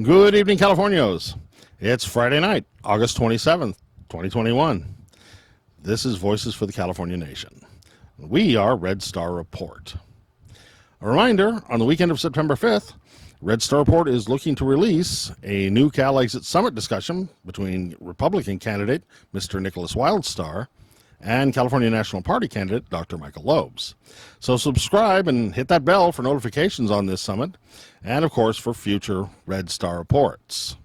Good evening, Californios. It's Friday night, August 27th, 2021. This is Voices for the California Nation. We are Red Star Report. A reminder, on the weekend of September 5th, Red Star Report is looking to release a new Cal Exit Summit discussion between Republican candidate Mr. Nicholas Wildstar and California National Party candidate Dr. Michael Loebs. So subscribe and hit that bell for notifications on this summit, and of course for future Red Star reports.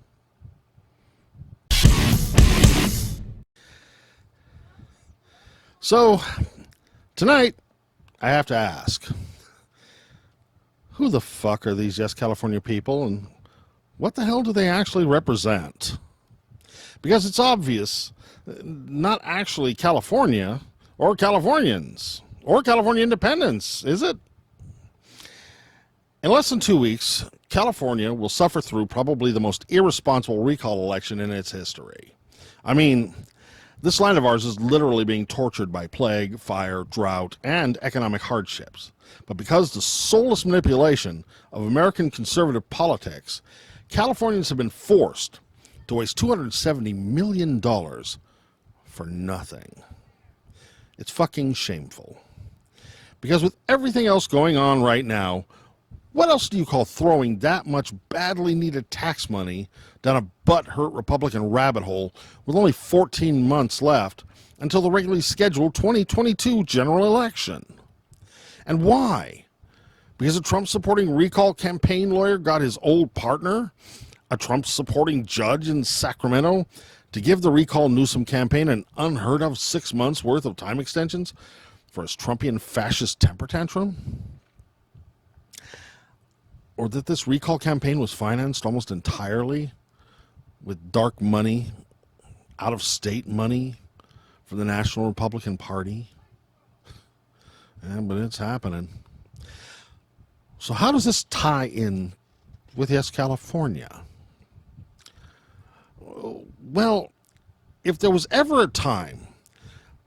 So tonight I have to ask, who the fuck are these YesCalifornia people, and what the hell do they actually represent? Because it's obvious, not actually California or Californians or California independence, is it? In less than 2 weeks, California will suffer through probably the most irresponsible recall election in its history. I mean, this land of ours is literally being tortured by plague, fire, drought, and economic hardships. But because of the soulless manipulation of American conservative politics, Californians have been forced to waste $270 million for nothing. It's fucking shameful. Because with everything else going on right now, what else do you call throwing that much badly needed tax money down a butt-hurt Republican rabbit hole with only 14 months left until the regularly scheduled 2022 general election? And why? Because a Trump-supporting recall campaign lawyer got his old partner, a Trump-supporting judge in Sacramento, to give the recall Newsom campaign an unheard of 6 months worth of time extensions for his Trumpian fascist temper tantrum? Or that this recall campaign was financed almost entirely with dark money, out-of-state money from the National Republican Party? Yeah, but it's happening. So how does this tie in with YesCalifornia? Well, if there was ever a time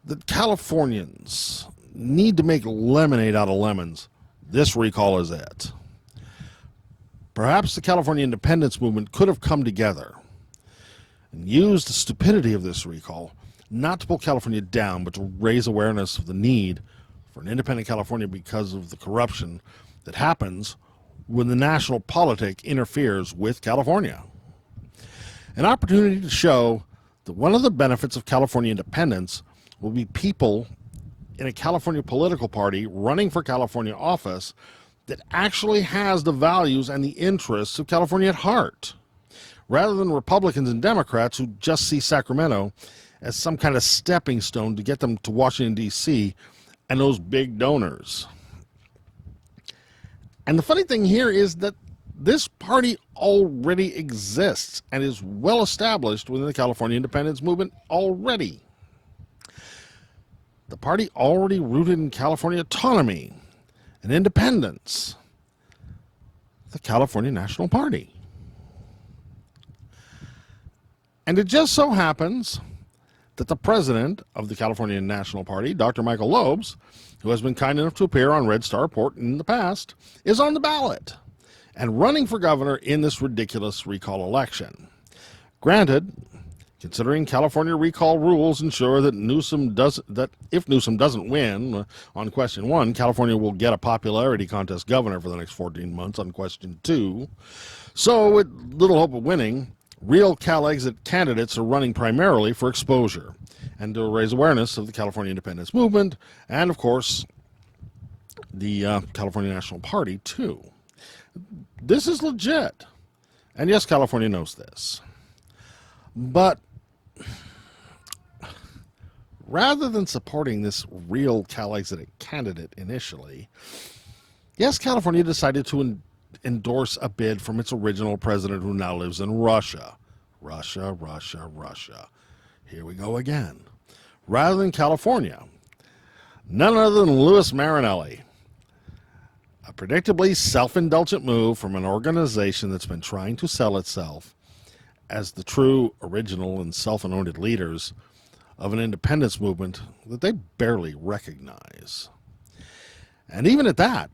that Californians need to make lemonade out of lemons, this recall is it. Perhaps the California independence movement could have come together and used the stupidity of this recall not to pull California down, but to raise awareness of the need for an independent California because of the corruption that happens when the national politic interferes with California. An opportunity to show that one of the benefits of California independence will be people in a California political party running for California office that actually has the values and the interests of California at heart, rather than Republicans and Democrats who just see Sacramento as some kind of stepping stone to get them to Washington, D.C. and those big donors. And the funny thing here is that this party already exists and is well established within the California independence movement already. The party already rooted in California autonomy and independence, the California National Party. And it just so happens that the president of the California National Party, Dr. Michael Loebs, who has been kind enough to appear on Red Star Report in the past, is on the ballot and running for governor in this ridiculous recall election. Granted, considering California recall rules ensure that if Newsom doesn't win on question 1, California will get a popularity contest governor for the next 14 months on question 2. So with little hope of winning, real Cal Exit candidates are running primarily for exposure and to raise awareness of the California independence movement and, of course, the California National Party, too. This is legit. And yes, California knows this. But rather than supporting this real Cal Exit candidate initially, YesCalifornia decided to endorse a bid from its original president who now lives in Russia. Russia. Here we go again. Rather than California. None other than Louis Marinelli. A predictably self-indulgent move from an organization that's been trying to sell itself as the true, original, and self-anointed leaders of an independence movement that they barely recognize. And even at that,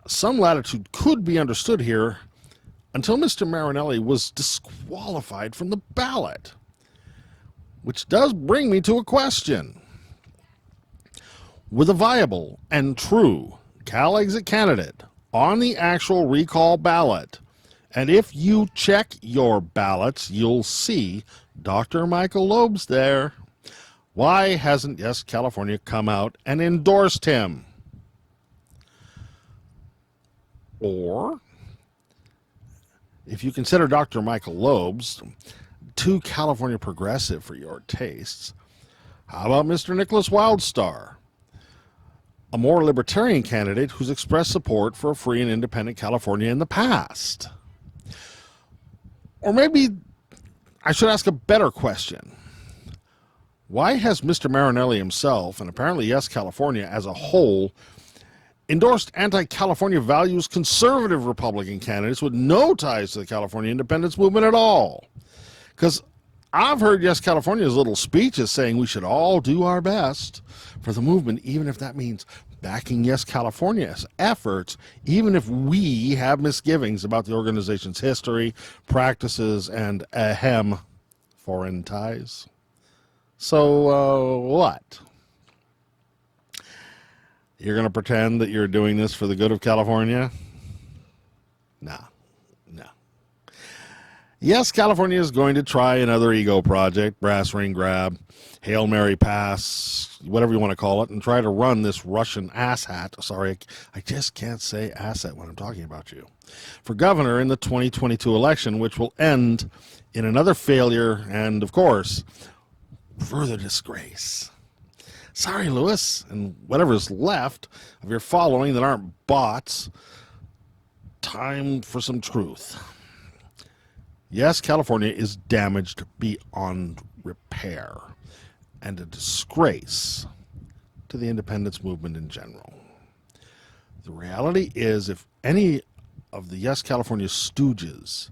some latitude could be understood here until Mr. Marinelli was disqualified from the ballot. Which does bring me to a question. With a viable and true Cal exit candidate on the actual recall ballot, and if you check your ballots, you'll see Dr. Michael Loeb's there. Why hasn't YesCalifornia come out and endorsed him? Or, if you consider Dr. Michael Loeb's too California progressive for your tastes, how about Mr. Nicholas Wildstar, a more libertarian candidate who's expressed support for a free and independent California in the past? Or maybe I should ask a better question. Why has Mr. Marinelli himself, and apparently YesCalifornia as a whole, endorsed anti-California values conservative Republican candidates with no ties to the California independence movement at all? Because I've heard YesCalifornia's little speeches saying we should all do our best for the movement, even if that means backing YesCalifornia's efforts, even if we have misgivings about the organization's history, practices, and foreign ties. So, what? You're going to pretend that you're doing this for the good of California? No. YesCalifornia is going to try another ego project, brass ring grab, Hail Mary pass, whatever you want to call it, and try to run this Russian asshat. Sorry, I just can't say asset when I'm talking about you. For governor in the 2022 election, which will end in another failure and, of course, further disgrace. Sorry, Louis, and whatever's left of your following that aren't bots. Time for some truth. YesCalifornia is damaged beyond repair and a disgrace to the independence movement in general. The reality is, if any of the YesCalifornia stooges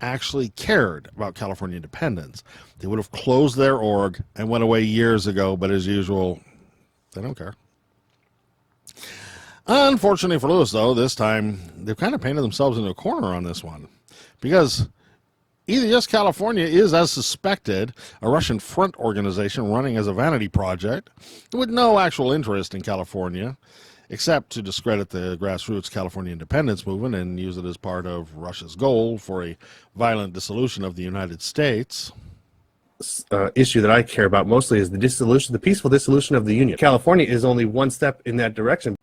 actually cared about California independence, they would have closed their org and went away years ago, but as usual, they don't care. Unfortunately for Louis, though, this time they've kind of painted themselves into a corner on this one, because either YesCalifornia is, as suspected, a Russian front organization running as a vanity project with no actual interest in California, except to discredit the grassroots California independence movement and use it as part of Russia's goal for a violent dissolution of the United States. Issue that I care about mostly is the peaceful dissolution of the Union. California is only one step in that direction.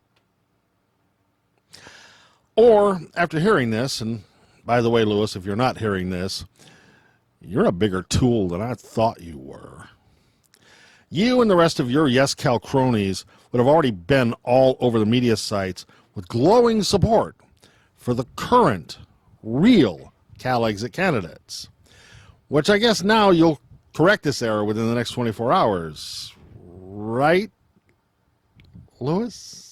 Or, after hearing this, and by the way, Louis, if you're not hearing this, you're a bigger tool than I thought you were. You and the rest of your YesCal cronies would have already been all over the media sites with glowing support for the current, real Cal exit candidates, which I guess now you'll correct this error within the next 24 hours. Right, Louis?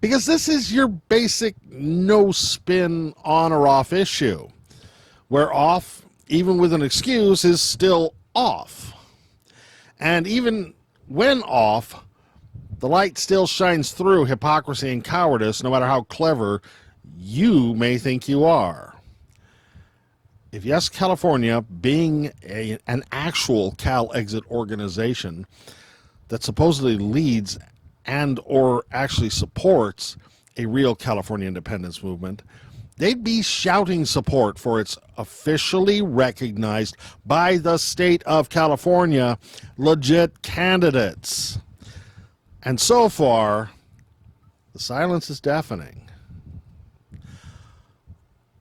Because this is your basic no-spin on or off issue, where off, even with an excuse, is still off. And even when off, the light still shines through hypocrisy and cowardice, no matter how clever you may think you are. If YesCalifornia, being an actual Cal exit organization that supposedly leads and or actually supports a real California independence movement, they'd be shouting support for its officially recognized by the state of California legit candidates. And so far, the silence is deafening.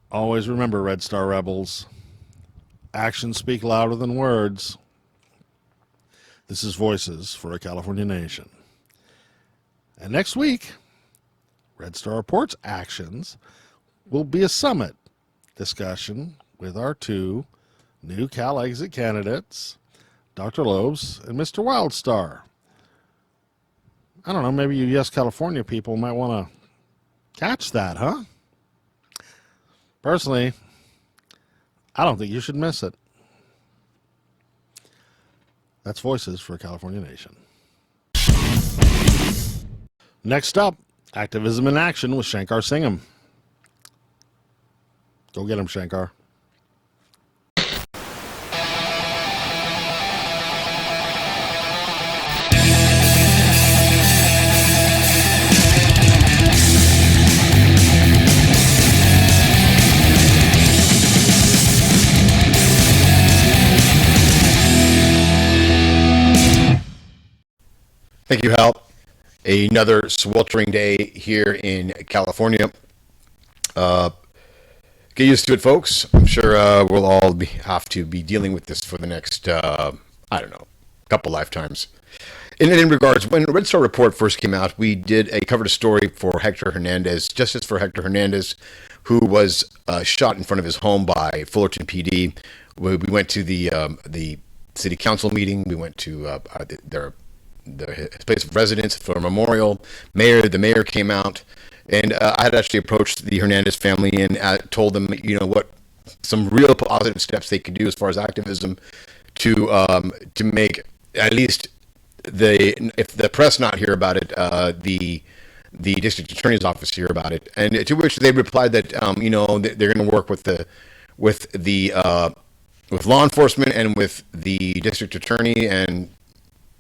Always remember, Red Star Rebels, actions speak louder than words. This is Voices for a California Nation. And next week, Red Star Report's actions will be a summit discussion with our two new Cal exit candidates, Dr. Lobes and Mr. Wildstar. I don't know, maybe you Yes California people might want to catch that, huh? Personally, I don't think you should miss it. That's Voices for California Nation. Next up, Activism in Action with Shankar Singham. Go get him, Shankar. Thank you, Hal. Another sweltering day here in California. Get used to it, folks. I'm sure we'll all have to be dealing with this for the next, couple lifetimes. In regards, when Red Star Report first came out, we did a covered a story for Hector Hernandez, Justice for Hector Hernandez, who was shot in front of his home by Fullerton PD. We went to the city council meeting. We went to his place of residence for a memorial. The mayor came out, and I had actually approached the Hernandez family and told them, what some real positive steps they could do as far as activism to make at least if the press not hear about it, the district attorney's office hear about it, and to which they replied that they're going to work with law enforcement and with the district attorney and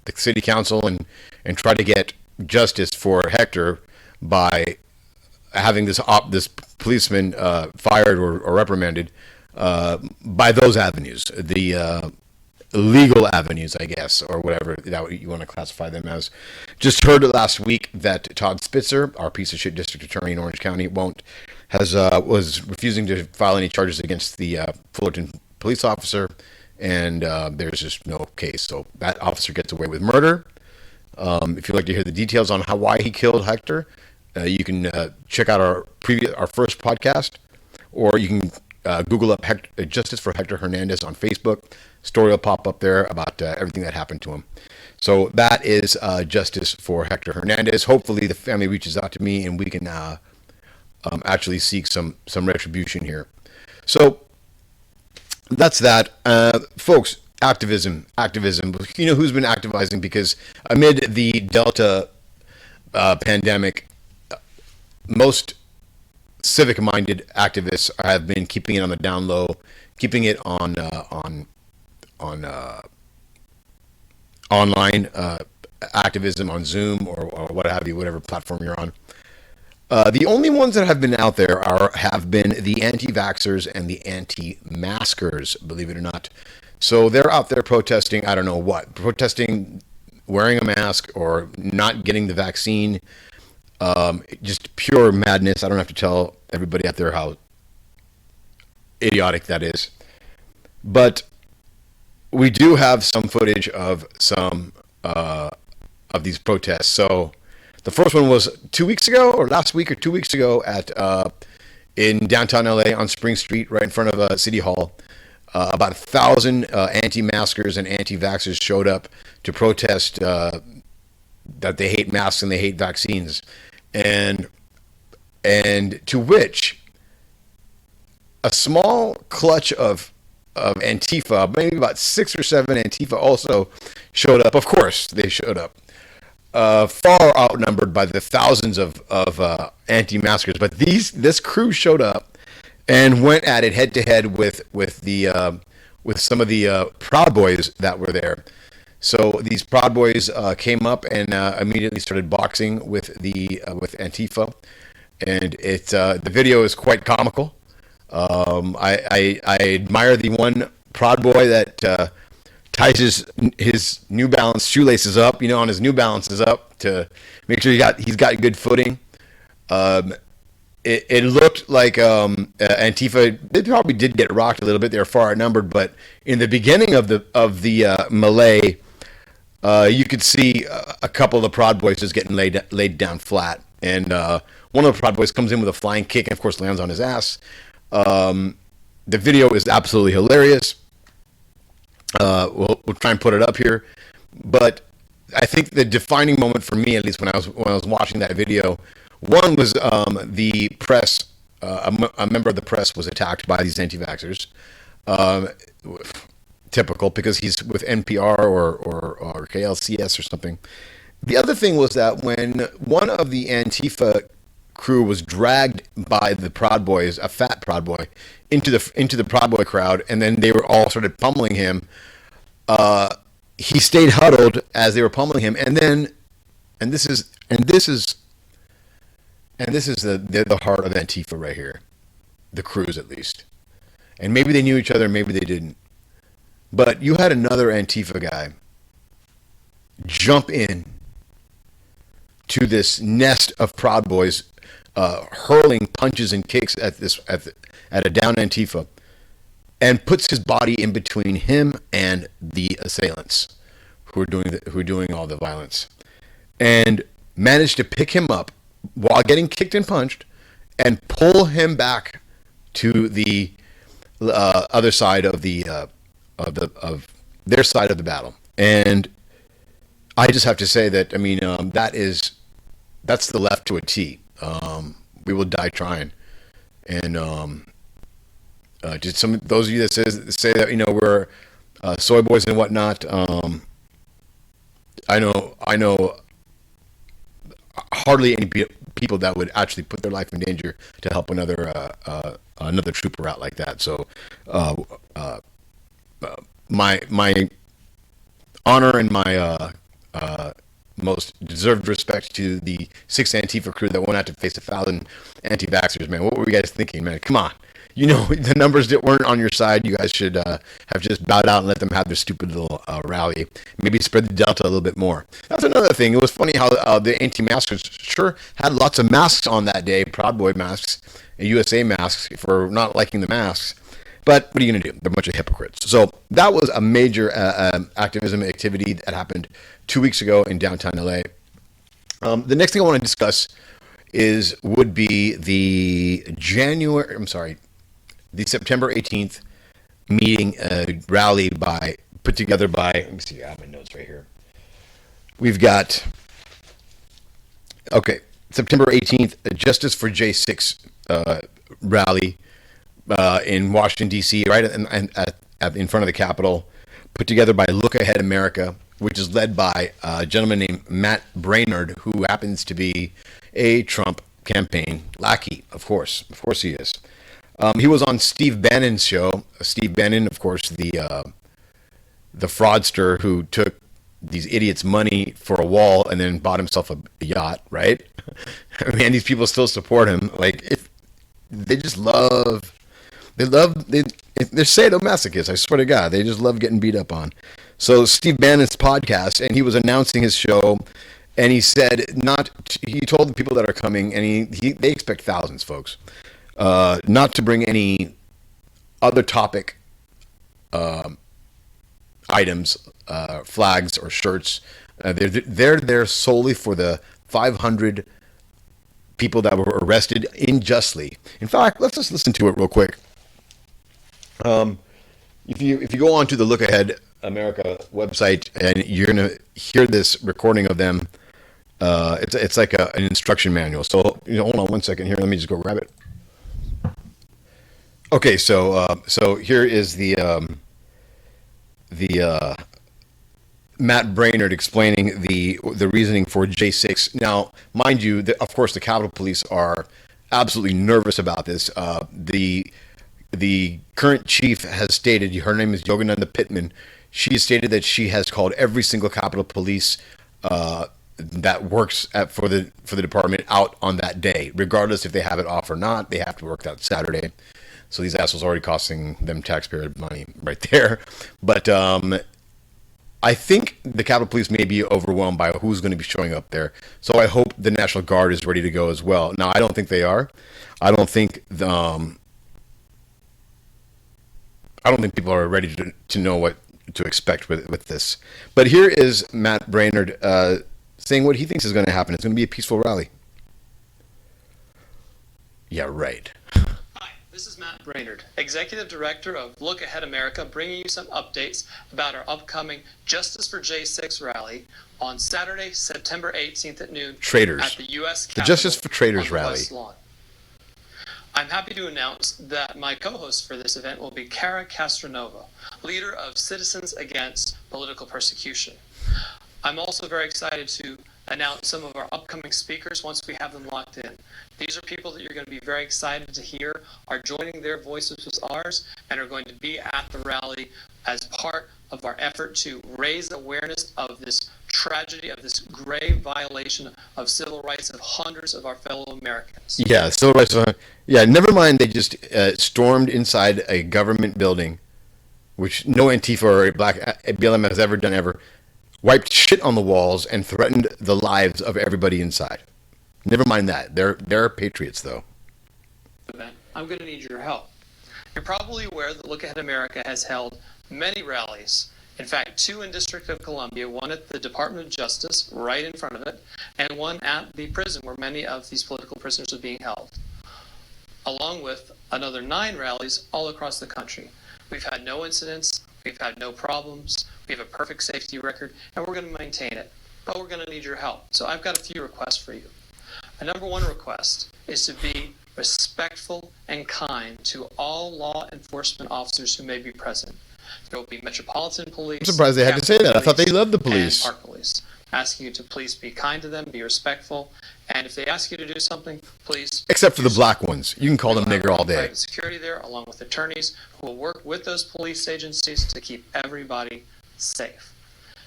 the city council and try to get justice for Hector by having this policeman fired or reprimanded by those avenues, the legal avenues, I guess, or whatever that you want to classify them as. Just heard last week that Todd Spitzer, our piece of shit district attorney in Orange County, was refusing to file any charges against the Fullerton police officer. And there's just no case. So that officer gets away with murder. If you'd like to hear the details on why he killed Hector, you can check out our first podcast, or you can Google up Justice for Hector Hernandez on Facebook. Story will pop up there about everything that happened to him. So that is Justice for Hector Hernandez. Hopefully the family reaches out to me and we can actually seek some retribution here. So that's that. Folks, activism. Who's been activizing? Because amid the Delta pandemic, most civic-minded activists have been keeping it on the down low, keeping it on online activism on Zoom or what have you, whatever platform you're on. The only ones that have been out there have been the anti-vaxxers and the anti-maskers, believe it or not. So they're out there protesting, I don't know what, protesting wearing a mask or not getting the vaccine. Just pure madness. I don't have to tell everybody out there how idiotic that is. But we do have some footage of some of these protests. So the first one was 2 weeks ago, or last week or 2 weeks ago, in downtown LA on Spring Street, right in front of City Hall. About 1,000 anti-maskers and anti-vaxxers showed up to protest that they hate masks and they hate vaccines, and to which a small clutch of Antifa, maybe about 6 or 7 Antifa, also showed up. Of course, they showed up. Far outnumbered by the thousands of anti-maskers, but this crew showed up and went at it head to head with some of the Proud Boys that were there. So these Proud Boys came up and immediately started boxing with Antifa, and the video is quite comical. I admire the one Proud Boy that ties his New Balance shoelaces up, on his New Balances up to make sure he's got good footing. It looked like Antifa. They probably did get rocked a little bit. They were far outnumbered, but in the beginning of the melee, you could see a couple of the Proud Boys just getting laid down flat. And one of the Proud Boys comes in with a flying kick and, of course, lands on his ass. The video is absolutely hilarious. We'll try and put it up here. But I think the defining moment for me, at least when I was watching that video, one was the press. A member of the press was attacked by these anti-vaxxers. Typical, because he's with NPR or KLCS or something. The other thing was that when one of the Antifa crew was dragged by the Proud Boys, a fat Proud Boy, into the Proud Boy crowd, and then they were all started pummeling him. He stayed huddled as they were pummeling him, and this is the heart of Antifa right here, the crews at least, and maybe they knew each other, maybe they didn't, but you had another Antifa guy jump in to this nest of Proud Boys, hurling punches and kicks at a down Antifa, and puts his body in between him and the assailants who are doing all the violence, and managed to pick him up while getting kicked and punched, and pull him back to the other side of their side of the battle. And I just have to say that, I mean, that's the left to a T. We will die trying. And just some of those of you that say that, you know, we're soy boys and whatnot. I know hardly any people that would actually put their life in danger to help another trooper out like that. So my honor and my most deserved respect to the 6 Antifa crew that went out to face 1,000 anti-vaxxers, man. What were you guys thinking, man? Come on. You know, the numbers that weren't on your side, you guys should have just bowed out and let them have their stupid little rally. Maybe spread the delta a little bit more. That's another thing. It was funny how the anti-maskers sure had lots of masks on that day, Proud Boy masks, and USA masks for not liking the masks. But what are you going to do? They're a bunch of hypocrites. So that was a major activism activity that happened 2 weeks ago in downtown LA. The next thing I want to discuss would be the September 18th meeting, rally put together by, let me see, I have my notes right here. We've got, September 18th, Justice for J6 rally in Washington, D.C., right in front of the Capitol, put together by Look Ahead America, which is led by a gentleman named Matt Braynard, who happens to be a Trump campaign lackey, of course he is. He was on Steve Bannon's show. Steve Bannon, of course, the fraudster who took these idiots' money for a wall and then bought himself a yacht, right? Man, these people still support him. Like, they're sadomasochists. I swear to God, they just love getting beat up on. So Steve Bannon's podcast, and he was announcing his show, and he said he told the people that are coming, and they expect thousands, folks. Not to bring any other topic items, flags or shirts. They're there solely for the 500 people that were arrested unjustly. In fact, let's just listen to it real quick. If you go onto the Look Ahead America website, and you're gonna hear this recording of them, it's like an instruction manual. So hold on one second here. Let me just go grab it. Okay, so here is the Matt Braynard explaining the reasoning for J6. Now, mind you, of course, the Capitol Police are absolutely nervous about this. The current chief has stated, her name is Yogananda Pittman. She has stated that she has called every single Capitol Police that works for the department out on that day, regardless if they have it off or not. They have to work that Saturday. So these assholes are already costing them taxpayer money right there. But I think the Capitol Police may be overwhelmed by who's going to be showing up there. So I hope the National Guard is ready to go as well. Now, I don't think they are. I don't think people are ready to know what to expect with this. But here is Matt Braynard saying what he thinks is going to happen. It's going to be a peaceful rally. Yeah, right. Hi, this is Matt Brainerd, Executive Director of Look Ahead America, bringing you some updates about our upcoming Justice for J6 rally on Saturday, September 18th at noon Traitors. at the U.S. The Capitol Justice for Traitors on the rally. West Lawn. I'm happy to announce that my co-host for this event will be Cara Castronova, leader of Citizens Against Political Persecution. I'm also very excited to announce some of our upcoming speakers once we have them locked in. These are people that you're going to be very excited to hear are joining their voices with ours and are going to be at the rally as part of our effort to raise awareness of this tragedy, of this grave violation of civil rights of hundreds of our fellow Americans. Yeah, civil rights. Yeah, never mind. They just stormed inside a government building, which no Antifa or Black BLM has ever done ever. Wiped shit on the walls and threatened the lives of everybody inside. Never mind that. They're patriots, though. I'm going to need your help. You're probably aware that Look Ahead America has held many rallies. In fact, 2 in District of Columbia, 1 at the Department of Justice, right in front of it, and 1 at the prison where many of these political prisoners are being held, along with another 9 rallies all across the country. We've had no incidents. We've had no problems. We have a perfect safety record, and we're going to maintain it. But we're going to need your help. So I've got a few requests for you. A number 1 request is to be respectful and kind to all law enforcement officers who may be present. There will be Metropolitan Police. I'm surprised they had to say that. I thought they loved the police. And Park Police. Asking you to please be kind to them, be respectful, and if they ask you to do something, please. Except for the black ones. You can call them nigger all day. Private security there, along with attorneys who will work with those police agencies to keep everybody safe.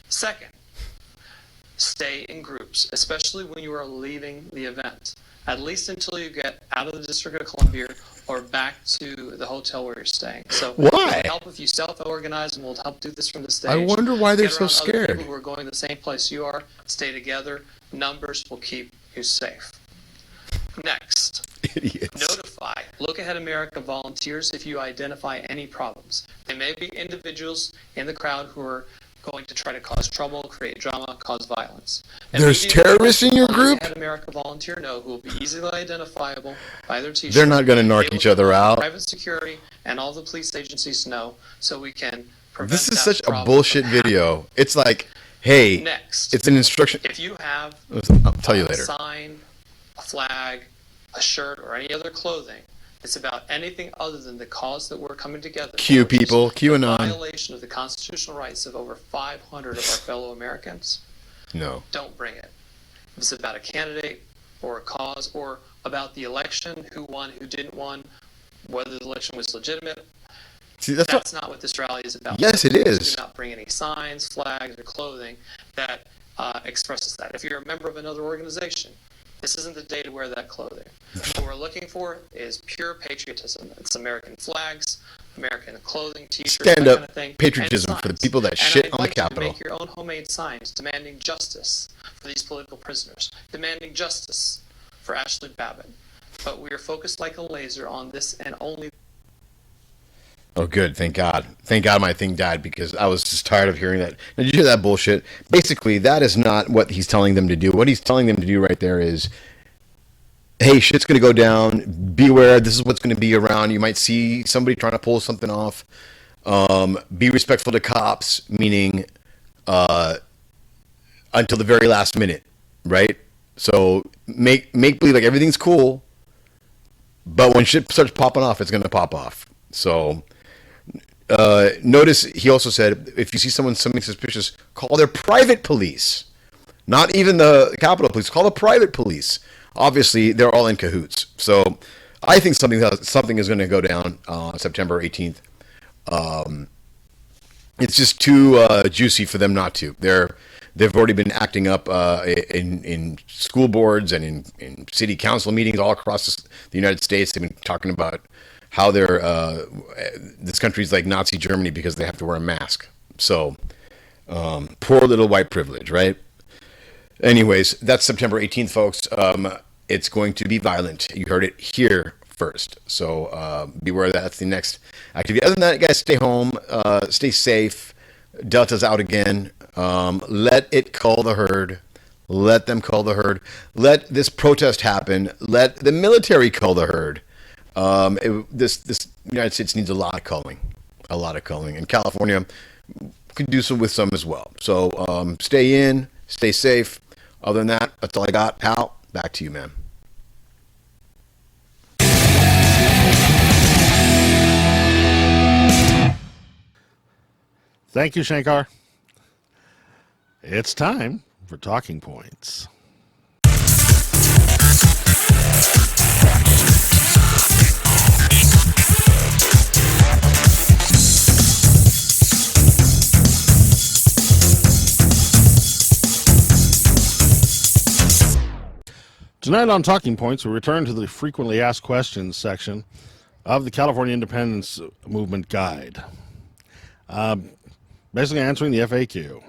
Second, stay in groups, especially when you are leaving the event, at least until you get out of the District of Columbia or back to the hotel where you're staying. So why? It'll help if you self-organize, and we'll help do this from the stage. I wonder why they're Get so around other scared. people who are going to the same place you are. Stay together. Numbers will keep you safe. Next. Idiots. Notify Look Ahead America volunteers if you identify any problems. There may be individuals in the crowd who are going to try to cause trouble, create drama, cause violence. There's Immediately, terrorists in your Look group? Ahead America volunteer know who will be easily identifiable by their t-shirt. They're not going to narc each other out. Private security and all the police agencies know, so we can prevent This is that such a problem bullshit from happening. video. It's like, hey, Next, it's an instruction. if you have I'll tell you a later. sign, a flag, a shirt, or any other clothing that's about anything other than the cause that we're coming together Q for, which is people, the QAnon. violation of the constitutional rights of over 500 of our fellow Americans, No. don't bring it. If it's about a candidate or a cause or about the election, who won, who didn't won, whether the election was legitimate, See, that's not what this rally is about. Yes, it is. Do not bring any signs, flags, or clothing that expresses that. If you're a member of another organization, this isn't the day to wear that clothing. What we're looking for is pure patriotism. It's American flags, American clothing, t-shirts, Stand that up kind of thing, patriotism and for the signs. people that And shit I on the invite you to Capitol. make your own homemade signs demanding justice for these political prisoners, demanding justice for Ashley Babbitt. But we are focused like a laser on this and only. Oh, good. Thank God. Thank God my thing died because I was just tired of hearing that. Now, did you hear that bullshit? Basically, that is not what he's telling them to do. What he's telling them to do right there is, hey, shit's going to go down. Beware. This is what's going to be around. You might see somebody trying to pull something off. Be respectful to cops, meaning until the very last minute, right? So make believe like everything's cool, but when shit starts popping off, it's going to pop off. So notice he also said, if you see something suspicious, call their private police. Not even the Capitol Police. Call the private police. Obviously, they're all in cahoots. So I think something is going to go down September 18th. It's just too juicy for them not to. They've already been acting up in school boards and in city council meetings all across the United States. They've been talking about how this country's like Nazi Germany because they have to wear a mask. So poor little white privilege, right? Anyways, that's September 18th, folks. It's going to be violent. You heard it here first. So beware, that's the next activity. Other than that, guys, stay home, stay safe. Delta's out again. Let it cull the herd. Let them cull the herd. Let this protest happen. Let the military cull the herd. This United States needs a lot of culling, and California could do so with some as well. So stay in, stay safe. Other than that, that's all I got. Hal, back to you, man. Thank you, Shankar. It's time for Talking Points. Tonight on Talking Points, we return to the frequently asked questions section of the California Independence Movement Guide. Basically answering the FAQ.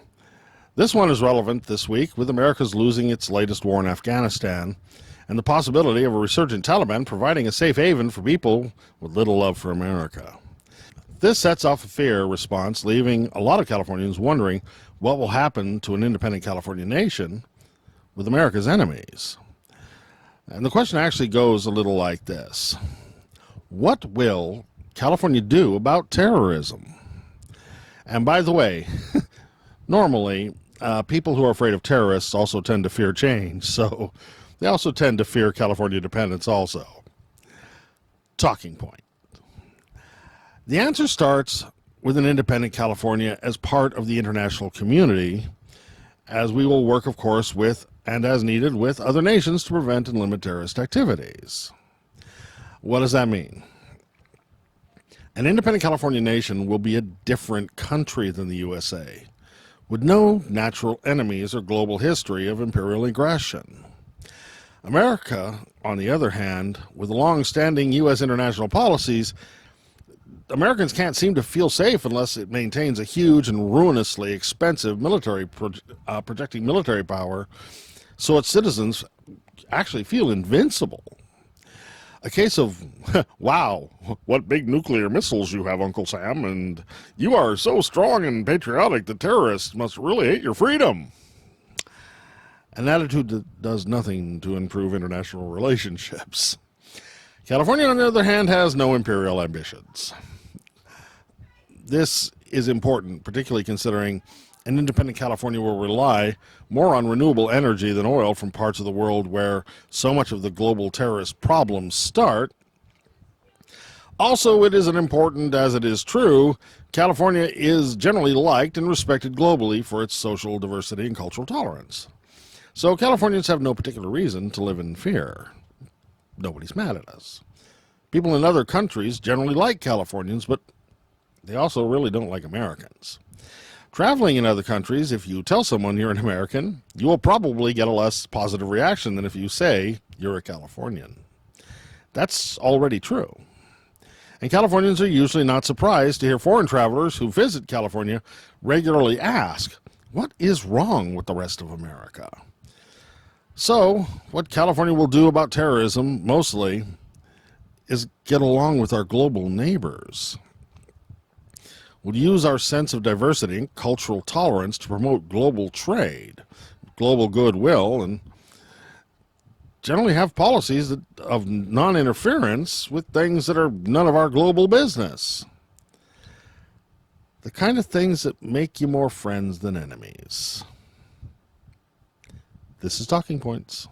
This one is relevant this week with America's losing its latest war in Afghanistan and the possibility of a resurgent Taliban providing a safe haven for people with little love for America. This sets off a fear response, leaving a lot of Californians wondering what will happen to an independent California nation with America's enemies. And the question actually goes a little like this. What will California do about terrorism? And by the way, normally, people who are afraid of terrorists also tend to fear change, so they also tend to fear California independence also. Talking point. The answer starts with an independent California as part of the international community, as we will work, of course, with and as needed with other nations to prevent and limit terrorist activities. What does that mean? An independent California nation will be a different country than the USA, with no natural enemies or global history of imperial aggression. America, on the other hand, with long-standing U.S. international policies, Americans can't seem to feel safe unless it maintains a huge and ruinously expensive military projecting military power, so its citizens actually feel invincible. A case of, wow, what big nuclear missiles you have, Uncle Sam, and you are so strong and patriotic that terrorists must really hate your freedom. An attitude that does nothing to improve international relationships. California, on the other hand, has no imperial ambitions. This is important, particularly considering an independent California will rely more on renewable energy than oil from parts of the world where so much of the global terrorist problems start. Also, it isn't important as it is true, California is generally liked and respected globally for its social diversity and cultural tolerance. So Californians have no particular reason to live in fear. Nobody's mad at us. People in other countries generally like Californians, but they also really don't like Americans. Traveling in other countries, if you tell someone you're an American, you will probably get a less positive reaction than if you say you're a Californian. That's already true. And Californians are usually not surprised to hear foreign travelers who visit California regularly ask, what is wrong with the rest of America? So, what California will do about terrorism, mostly, is get along with our global neighbors. We'll use our sense of diversity and cultural tolerance to promote global trade, global goodwill, and generally have policies of non-interference with things that are none of our global business. The kind of things that make you more friends than enemies. This is Talking Points.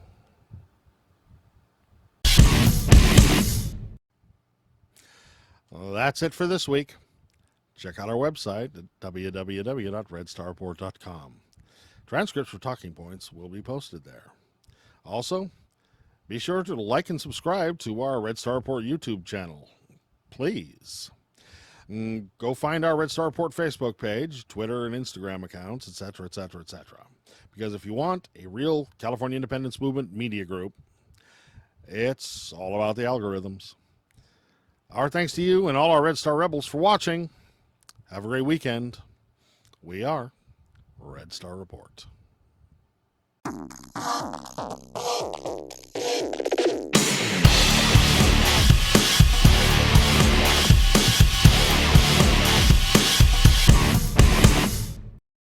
Well, that's it for this week. Check out our website at www.redstarreport.com. Transcripts for Talking Points will be posted there. Also, be sure to like and subscribe to our Red Star Report YouTube channel. Please. Go find our Red Star Report Facebook page, Twitter and Instagram accounts, etc., etc., etc. Because if you want a real California Independence Movement media group, it's all about the algorithms. Our thanks to you and all our Red Star Rebels for watching. Have a great weekend. We are Red Star Report.